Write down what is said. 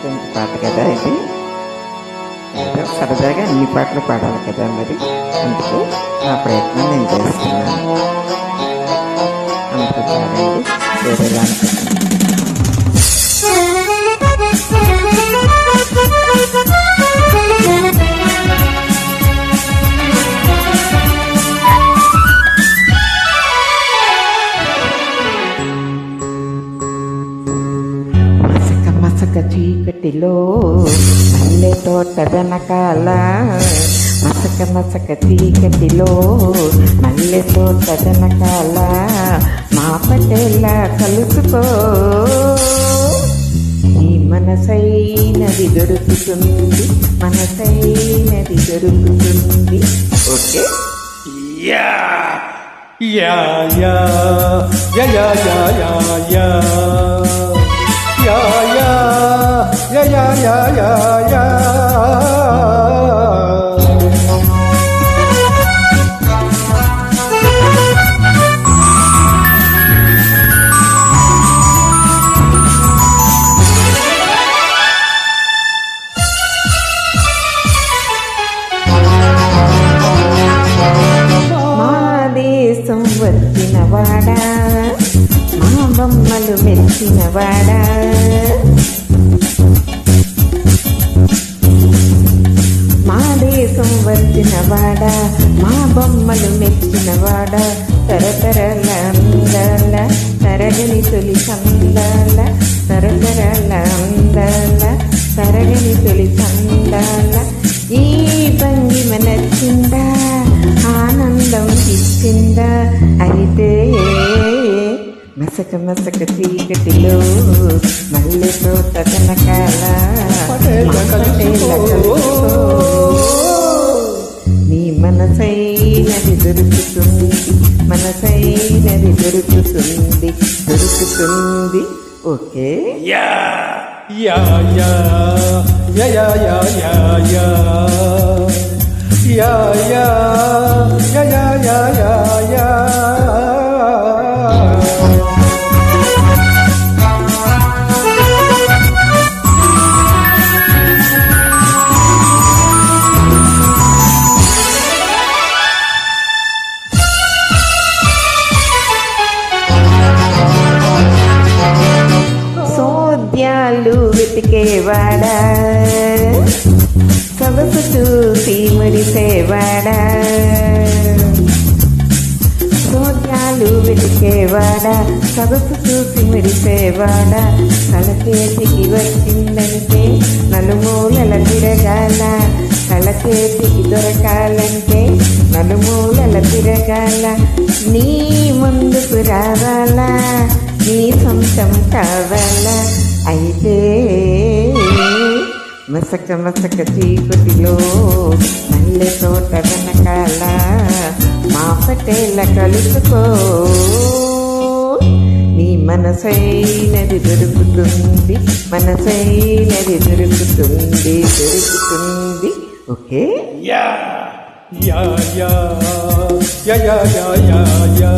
ఇష్టమైన పాట కదా ఇది. ఏదో సరదాగా అన్ని పాటలు పాడాలి కదా మరి, అందుకే నా ప్రయత్నం నేను చేస్తున్నాను. అందుకు పాడండి వేరేలా అనుకుంటున్నాను. మసక చీకటిలో మల్లె తోట వెనకాల, మసక చీకటిలో మల్లె తోట వెనకాల మా పటేలా కలుసుకో, నీ మనసైనది దొరుకుతుంది, మనసైనది దొరుకుతుంది. ఓకే యా యా యా యా యా యా యా యా యా యా యా యా యా యా. వచ్చినవాడా, మా బొమ్మలు మెచ్చినవాడా, మా దేశం వచ్చినవాడా, మా బొమ్మలు మెచ్చినవాడా, తరతరాల అందాల తరగని తొలి సందాల, తరతరాల అందాల తరగని తొలి సందాల, ఈ భంగిమ నచ్చిందా, ఆనందం ఇచ్చిందా, అయితే మసక చీకటిలో మల్లె తోట వెనకాల నీ మనసైనది దొరుకుతుంది, మనసైనది దొరుకుతుంది, దొరుకుతుంది. ఓకే యా యా యా యా యా యా యా యా యా యా యా యా యా యా. సోద్యాలు వెతికేవాడా, సొగసు చూసి మురిసేవాడా, సోద్యాలు వెతికేవాడా, సొగసు చూసి మురిసేవాడా, కలచేతికి వచ్చిందంటే నలుమూలల తిరగాల, కలచేతికి దొరకాలంటే నలుమూలల తిరగాల, నీ ముందుకు రావాలా, నీ సొంతం కావాలా, అయితే మసక చీకటిలో మల్లె తోట వెనకాల మా పటేల కలుసుకో, నీ మనసైనది దొరుకుతుంది, మనసైనది దొరుకుతుంది, దొరుకుతుంది. ఓకే యా యా యా యా యా యా యా.